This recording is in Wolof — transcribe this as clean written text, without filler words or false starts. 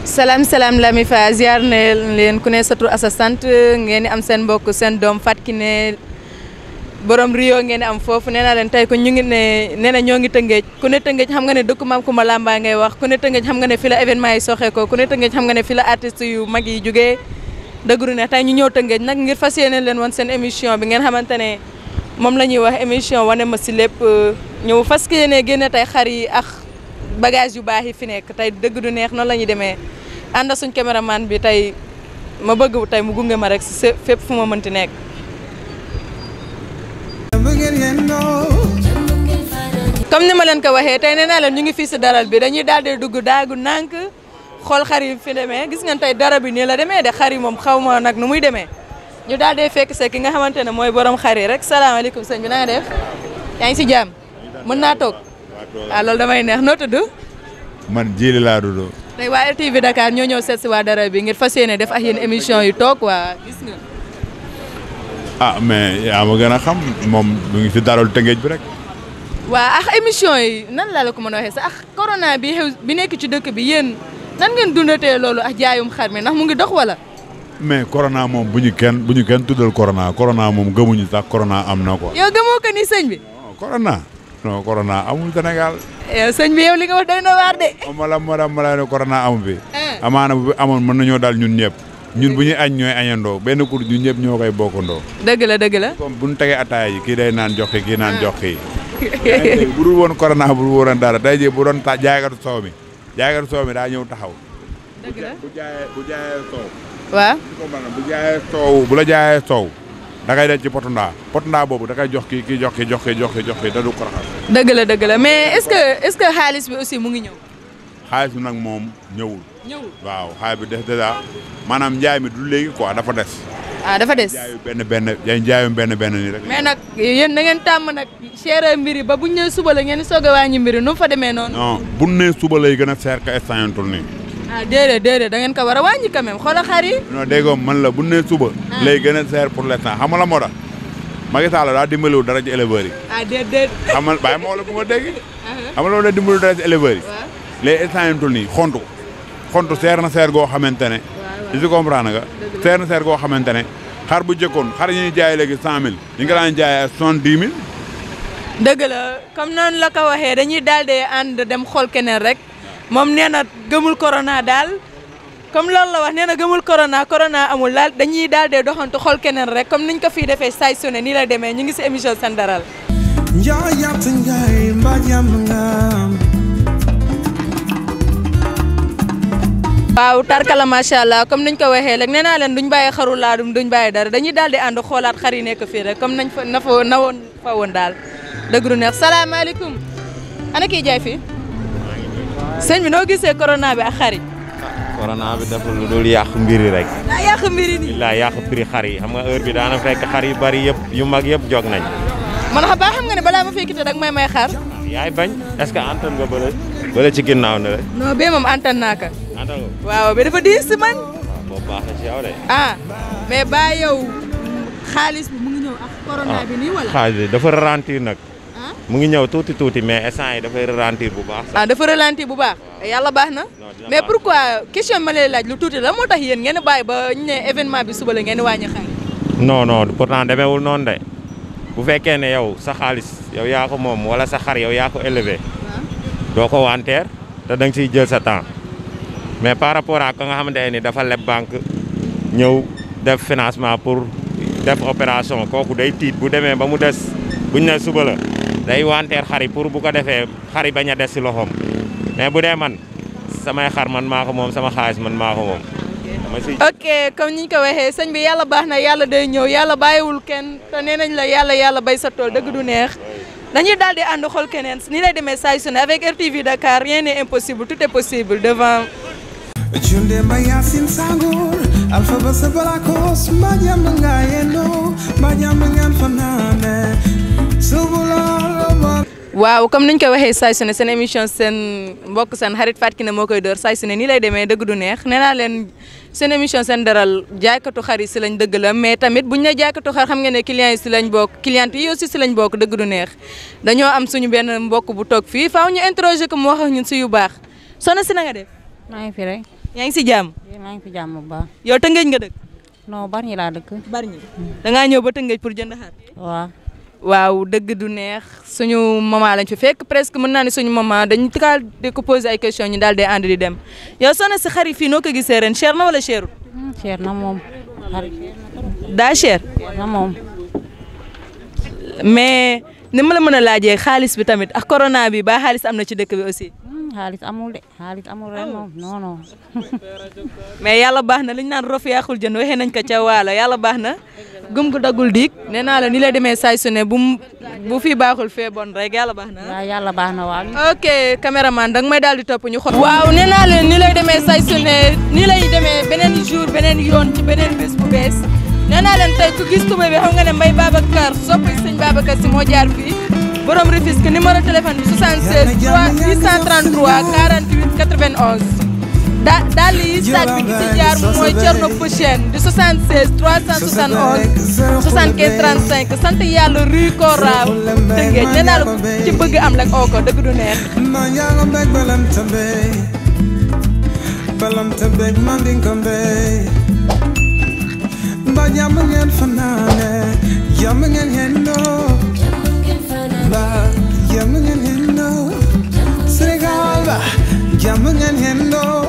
salaam Lami Fa ziar ne leen ku ne sa tur asa sant ngeen am seen mbokk seen doom Fatou Kiné borom Rio ngeen am foofu nee naa leen tey ko ñu ngi nee na ñoo ngi Tëngéej ku ne Tëngéej xam nga ne dëkk Maam Kumba Lamba ngay wax ku ne Tëngéej xam nga ne fi la événement yi soxee ko ku ne Tëngéej xam nga ne fi la artistes yu mag yi jógee dëggru ne tey ñu ñëw Tëngéej nag ngir fas yéene leen woon seen émission bi ngeen xamante ne moom la ñuy wax émission wane ma si lépp ñëw fas yéene génne tey xar yi ak bagage yu baax yi fi nekk tey dëgg du neex noonu la ñuy demee ànd suñ caméraman bi tey ma bëgg tey mu gunge ma rek si fépp fu ma mënti nekk. comme ni ma leen ko waxee tey nee naa leen ñu ngi fii si daral bi dañuy daal di dugg daagu nànk xool xar yi fi demee gis ngeen tey dara bi nii la demee de xar yi moom xaw ma nag nu muy demee ñu daal di fekk se ki nga xamante ne mooy borom xar yi rek salaamaaleykum sëñ bi na nga def yaa ngi si jàmm mën naa toog ah loolu damay neex noo tudd. man Jili laa tudd. tey waa RTV Dakar ñoo ñëw seet si waa dara bi ngir fas yéene def ak yéen émission yu toog waa gis nga. ah mais yaa ma gën a xam moom mu ngi fi daral Tëngéej bi rek. waa ak émission yi nan laa la ko mën a waxee sax ak corona bi xew bi nekk ci dëkk bi yéen nan ngeen dundatee loolu ak jaayum xar mi ndax mu ngi dox wala. mais corona moom bu ñu kenn tuddal corona moom gëmuñu sax corona am na ko. yow gëmoo ko ni sëñ bi. non corona amul Sénégal. yow sëñ bi yow li nga wax doy na waar de. ma la ne corona amu fi. amaana bu amoon mën nañoo daal ñun ñëpp. ñun bu ñuy añ ñooy añandoo benn kur ñun ñëpp ñoo koy bokkandoo. dëgg la. comme bu ñu tegee ataaya yi kii day naan jox kii naan jox kii. bu dul woon corona bu dul woon dara day jii bu doon jaaykatu soow mi daa ñëw taxaw. dëgg la bu jaayee soow. waaw. bu la jaayee soow. da ngay dem ci potundaa boobu da koy jox kii jox kii da du ko raxas. dëgg la mais est-ce que xaalis bi aussi mu ngi ñëw. xaalis bi nag moom ñëwul. waaw xaalis bi des déjà maanaam njaay mi du léegi quoi dafa des. dafa des jaayum benn nii rek. mais nag yéen da ngeen tàmm nag cher mbiri ba buñ nee suba la ngeen soog a wàññi mbiri nu mu fa demee noonu. non buñ nee suba lay gën a seer ka instant nii. déedéet da ngeen ko war a wàññi quand même xoolal xar yi. non déggoo man la bu ne suba. lay gën a seer pour l'instant xam nga la moo tax. Macky Sall daa dimbaliwul dara ci éleveurs yi. déedéet. xam nga bàyyi ma wala bu ma dégg. xam nga loolu da dimbaliwul dara ci éleveurs yi. les instant nii xontu seer na seer goo xamante ne. waaw si comprendre nga. seer na seer goo xamante ne xar bu jëkkoon xar yi ñuy jaay léegi 100000 ñu ngi daan jaayee 70000. dëgg la comme noonu la ko waxee dañuy daal di ànd dem xool keneen rek. moom nee na gëmul corona daal comme loolu la wax nee na gëmul corona amul daal dañuy daal de doxantu xool keneen rek comme niñ ko fii defee saay su ne nii la demee ñu ngi si émission seen daral. waaw tarkala macha allah comme niñ ko waxee rek nee naa leen duñ bàyyi xaru laadum duñ bàyyi dara dañuy daal di ànd xoolaat xar yi nekk fii rek comme nañ fa nawoon fa woon daal dëgg du neex salaamaaleykum ana kiy jaay fii. sëñ bi noo gisee corona bi ak xar yi. corona bi dafa lu dul yàq mbiri rek. daa yàq mbiri nii. billaay yàq prix xar yi xam nga heure bi daana fekk xar yu bari yëpp yu mag yëpp jog nañ. man xam nga ne balaa ma fekkite rek may xar. yaay bañ est-ce que antan nga bële ci ginnaaw ne rek. non bee moom antan naa ko. antan nga waaw bi dafa diis si man. waaw boobu baax na ci yow de. mais ba yow xaalis bi mu ngi ñëw ak corona bi nii wala. xaalis bi dafa ralentir nag. mu ngi ñëw tuuti mais instant yi dafay ralentir bu baax. dafa ralentir bu baax. yàlla baax na. mais pourquoi question ma lay laaj lu tuuti la moo tax yéen ngeen bàyyi ba ñu ne événement bi suba la ngeen wàññi xaalis. non pourtant demeewul noonu de bu fekkee ne yow sa xaalis yow yaa ko moom wala sa xar yow yaa ko élevé. doo ko wanteer te da nga siy jël sa temps mais par rapport ak ka nga xamante ne dafa leb banque ñëw def financement pour def opération kooku day tiit bu demee ba mu des buñ ne suba la. day wanteer xar yi pour bu ko defee xar yi bañ a des si loxoom mais bu dee man samay xar man maa ko moom sama xaalis man maa ko moom. ok comme ni ñu ko waxee sëñ bi yàlla baax na yàlla day ñëw yàlla bàyyiwul kenn te nee nañ la yàlla bay sa tool dëgg du neex dañuy daal di ànd xool keneen ni lay demee saa su ne avec RTV Dakar rien n'est impossible tout est possible devant. waaw comme niñ ko waxee saay su ne seen émission seen mbokk seen xarit Fatou Kiné moo koy door saay su ne nii lay demee dëgg du neex nee naa leen seen émission seen daral jaaykatu xar yi si lañ dëgg la mais tamit buñ ne jaaykatu xar xam nga ne clients yi si lañ bokk clientes yi aussi si lañ bokk dëgg du neex dañoo am suñu benn mbokk bu toog fii faaw ñu interroger ko mu wax ak ñun si yu baax soxna si na nga def. maa ngi fi rek. yaa ngi si jàmm. maa ngi fi jàmm bu baax. yow Tëngéej nga dëkk. non Bargny laa dëkk. Bargny da ngaa ñëw ba Tëngéej pour jënd xar. waaw dëgg du neex suñu maman lañ fi fekk presque mën naa ne suñu maman dañu taal di ko poser ay questions ñu daal di ànd di dem yow soxna si xar yi fii noo ko gisee ren cher na wala cherul. cher na moom. daa cher. na moom. mais ni ma la mën a laajee xaalis bi tamit ak corona bi ba xaalis am na ci dëkk bi aussi. xaalis amul de xaalis amul ren moom non non. mais yàlla baax na li ñu naan rof yaaxul jën waxee nañ ko ca waalo yàlla baax na gëm gu daggul diig nee naa la ni lay demee saay su ne bu fi baaxul fee bon rek yàlla baax na. waaw yàlla baax na waaw. ok caméraman danga may daal di topp ñu xool. waaw nee naa leen ni lay demee saay su ne ni lay demee beneen jour beneen yoon ci beneen bés bu bees nee naa leen tey ku gis tuba bi xam nga ne Mbaye Babacar soppi sëñ Babacar si moo jaar fii. borom Rufisque numéro téléphone bi 76 833 48 91 daal di sac bi ci jaar mooy Thierno Pouchène di 76 371 75 35 sant yàlla rue Kora Tëngéej nee naa la ci bëgg am rek oo ko dëgg du neex. ba jàmm ngeen fanaane jàmm ngeen yendoo ba jàmm ngeen yendoo Sénégal ba jàmm ngeen yendoo